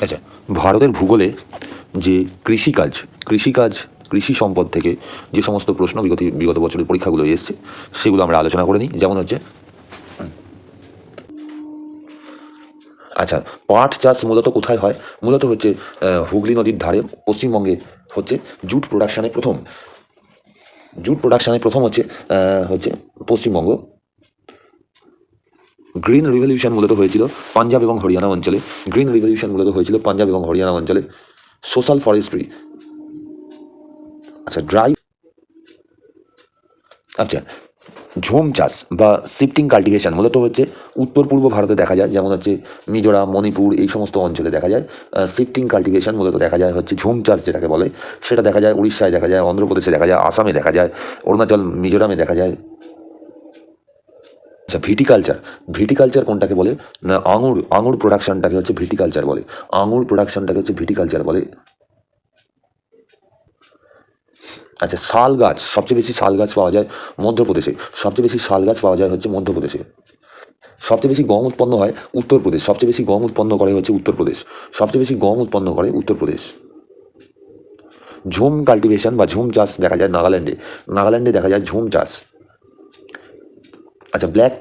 আচ্ছা, ভারতের ভূগোলে যে কৃষিকাজ কৃষিকাজ কৃষি সম্পদ থেকে যে সমস্ত প্রশ্ন বিগত বছরের পরীক্ষাগুলো এসছে সেগুলো আমরা আলোচনা করে নিই। যেমন হচ্ছে, আচ্ছা, পাট চাষ মূলত কোথায় হয়? মূলত হচ্ছে হুগলি নদীর ধারে পশ্চিমবঙ্গে হচ্ছে জুট প্রোডাকশানে প্রথম হচ্ছে পশ্চিমবঙ্গ। গ্রিন রিভলিউশন মূলত হয়েছিল পাঞ্জাব এবং হরিয়ানা অঞ্চলে। সোশ্যাল ফরেস্ট্রি, আচ্ছা আচ্ছা, ঝুম চাষ বা শিফটিং কাল্টিভেশন মূলত হচ্ছে উত্তর পূর্ব ভারতে দেখা যায়, যেমন হচ্ছে মিজোরাম, মণিপুর, এই সমস্ত অঞ্চলে দেখা যায়। শিফটিং কাল্টিভেশন মূলত দেখা যায় হচ্ছে ঝুম চাষ যেটাকে বলে, সেটা দেখা যায় উড়িষ্যায়, দেখা যায় অন্ধ্রপ্রদেশে, দেখা যায় আসামে, দেখা যায় অরুণাচল, মিজোরামে দেখা যায়। আচ্ছা, ভিটিকালচার কোনটাকে বলে? না, আঙুর প্রোডাকশনটাকে হচ্ছে ভিটিকালচার বলে। আচ্ছা, সবচেয়ে বেশি শাল গাছ পাওয়া যায় মধ্যপ্রদেশে। সবচেয়ে বেশি গম উৎপন্ন হয় উত্তরপ্রদেশ। ঝুম কাল্টিভেশন বা ঝুম চাষ দেখা যায় নাগাল্যান্ডে দেখা যায় ঝুম চাষ। আচ্ছা, ব্ল্যাক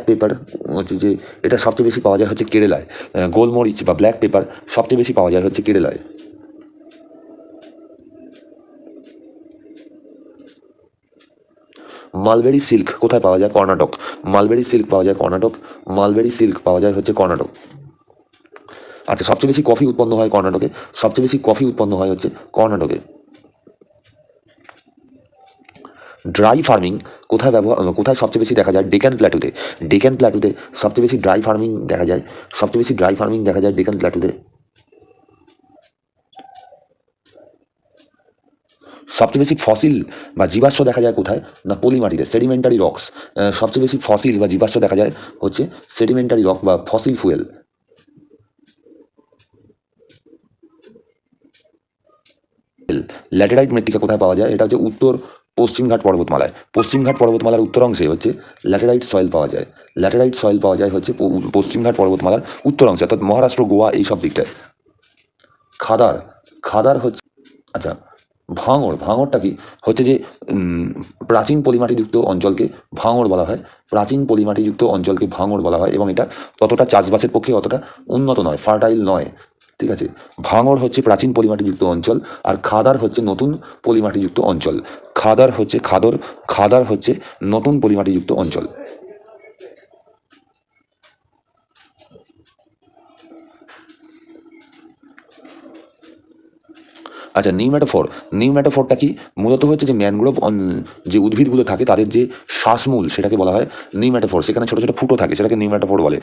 পেপার হচ্ছে যে এটা সবচেয়ে বেশি পাওয়া যায় হচ্ছে কেরালায়। গোলমরিচ বা ব্ল্যাক পেপার সবচেয়ে বেশি পাওয়া যায় হচ্ছে কেরালায়। মালবেরি সিল্ক কোথায় পাওয়া যায়? কর্ণাটক। মালবেরি সিল্ক পাওয়া যায় হচ্ছে কর্ণাটক। আচ্ছা, সবচেয়ে বেশি কফি উৎপন্ন হয় হচ্ছে কর্ণাটকে। ড্রাই ফার্মিং কোথায় সবচেয়ে বেশি দেখা যায়? ডেকান প্ল্যাটুতে সবচেয়ে বেশি ড্রাই ফার্মিং দেখা যায়। ডেকান প্ল্যাটুতে। সবচেয়ে বেশি ফসিল বা জীবাশ্ম দেখা যায় কোথায়? না, পলিমাটিতে, সেডিমেন্টারি রক্স। সবচেয়ে বেশি ফসিল বা জীবাশ্ম দেখা যায় হচ্ছে সেডিমেন্টারি রক বা ফসিল ফুয়েল। ল্যাটেরাইট মৃত্তিকা কোথায় পাওয়া যায়? এটা হচ্ছে উত্তর পশ্চিমঘাট পর্বতমালার উত্তর অংশে হচ্ছে ল্যাটেরাইট সয়েল পাওয়া যায় হচ্ছে পশ্চিমঘাট পর্বতমালার উত্তর অংশে, অর্থাৎ মহারাষ্ট্র, গোয়া, এইসব দিকটায়। খাদার হচ্ছে, আচ্ছা, ভাঙরটা কি? হচ্ছে যে প্রাচীন পলিমাটিযুক্ত অঞ্চলকে ভাঙর বলা হয় এবং এটা ততটা চাষবাসের পক্ষে অতটা উন্নত নয়, ফার্টাইল নয়। ঠিক আছে, ভাঙর হচ্ছে প্রাচীন পলিমাটিযুক্ত অঞ্চল, আর খাদার হচ্ছে নতুন পলিমাটিযুক্ত অঞ্চল। খাদার হচ্ছে নতুন পলিমাটিযুক্ত অঞ্চল। আচ্ছা, নিউম্যাটোফোরটা কি? মূলত হচ্ছে যে ম্যানগ্রোভ যে উদ্ভিদগুলো থাকে তাদের যে শ্বাসমূল সেটাকে বলা হয় নিউম্যাটোফোর। সেখানে ছোটো ছোটো ফুটো থাকে, সেটাকে নিউম্যাটোফোর বলে।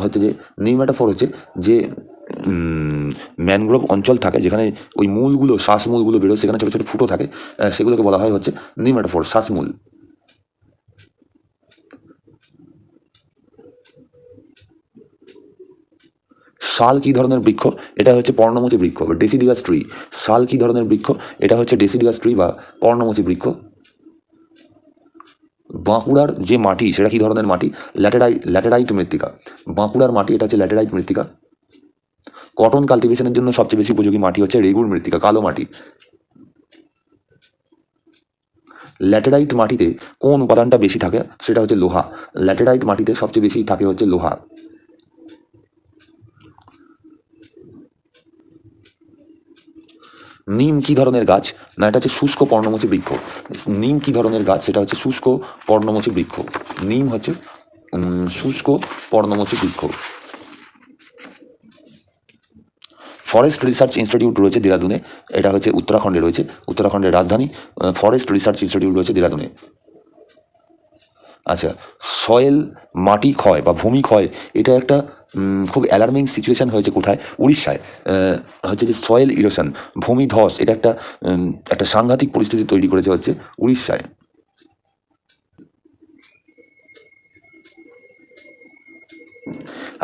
হচ্ছে যে নিউম্যাটোফোর হচ্ছে যে ম্যানগ্রোভ অঞ্চল থাকে যেখানে ওই শ্বাসমূলগুলো বেরোয়, সেখানে ছোটো ছোটো ফুটো থাকে, সেগুলোকে বলা হয় হচ্ছে নিউম্যাটোফোর, শ্বাসমূল। শাল কি ধরনের বৃক্ষ? এটা হচ্ছে পর্ণমোচী বৃক্ষ বা ডেসিডিয়াস ট্রি। শাল কি ধরনের বৃক্ষ? এটা হচ্ছে ডেসিডিয়াস ট্রি বা পর্ণমোচী বৃক্ষ। বাঁকুড়ার যে মাটি সেটা কি ধরনের মাটি? ল্যাটেরাইট মৃত্তিকা। বাঁকুড়ার মাটি এটা হচ্ছে ল্যাটেরাইট মৃত্তিকা। কটন কাল্টিভেশনের জন্য সবচেয়ে বেশি উপযোগী মাটি হচ্ছে রেগুর মৃত্তিকা, কালো মাটি। ল্যাটেরাইট মাটিতে কোন উপাদানটা বেশি থাকে? সেটা হচ্ছে লোহা। ল্যাটেরাইট মাটিতে সবচেয়ে বেশি থাকে হচ্ছে লোহা। নিম কি ধরনের গাছ? না, এটা হচ্ছে শুষ্ক পর্ণমোচী বৃক্ষ। নিম কি ধরনের গাছ? সেটা হচ্ছে শুষ্ক পর্ণমোচী বৃক্ষ। নিম হচ্ছে শুষ্ক পর্ণমোচী বৃক্ষ। ফরেস্ট রিসার্চ ইনস্টিটিউট রয়েছে দেরাদুনে, এটা হচ্ছে উত্তরাখণ্ডে রয়েছে, উত্তরাখণ্ডের রাজধানী। ফরেস্ট রিসার্চ ইনস্টিটিউট রয়েছে দেরাদুনে। আচ্ছা, মাটি ক্ষয় বা ভূমি ক্ষয়, এটা একটা খুব অ্যালার্মিং সিচুয়েশান হয়েছে কোথায়? উড়িষ্যায়। হচ্ছে যে সয়েল ইরোশন, ভূমি ধস, এটা একটা সাংঘাতিক পরিস্থিতি তৈরি করেছে হচ্ছে উড়িষ্যায়।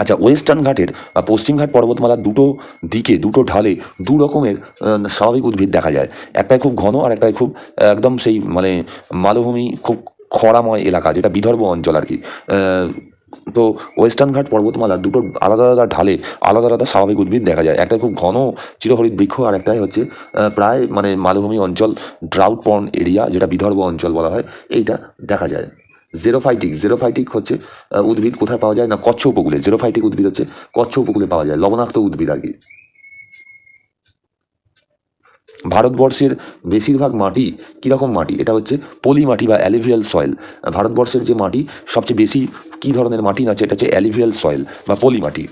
আচ্ছা, ওয়েস্টার্ন ঘাটের বা পশ্চিমঘাট পর্বতমালার দুটো দিকে, দুটো ঢালে দু রকমের স্বাভাবিক উদ্ভিদ দেখা যায়। একটাই খুব ঘন আর একটাই খুব একদম সেই মানে মালভূমি, খুব খরাময় এলাকা, যেটা বিদর্ভ অঞ্চল আর কি। তো ওয়েস্টার্ন ঘাট পর্বতমালার দুটো আলাদা আলাদা ঢালে আলাদা আলাদা স্বাভাবিক উদ্ভিদ দেখা যায়। একটা খুব ঘন চিরহরিৎ বৃক্ষ, আর একটাই হচ্ছে প্রায় মানে মালভূমি অঞ্চল, ড্রাউট পর্ন এরিয়া, যেটা বিদর্ভ অঞ্চল বলা হয়, এইটা দেখা যায়। জেরোফাইটিক হচ্ছে উদ্ভিদ কোথায় পাওয়া যায় না, কচ্ছ উপকূলে। জেরোফাইটিক উদ্ভিদ হচ্ছে কচ্ছ উপকূলে পাওয়া যায়, লবণাক্ত উদ্ভিদ আর কি। ভারতবর্ষের বেশিরভাগ মাটি কীরকম মাটি? এটা হচ্ছে পলি মাটি বা অ্যালুভিয়াল সয়েল। ভারতবর্ষের যে মাটি সবচেয়ে বেশি কী ধরনের মাটি না, এটা হচ্ছে অ্যালুভিয়াল সয়েল বা পলি মাটি।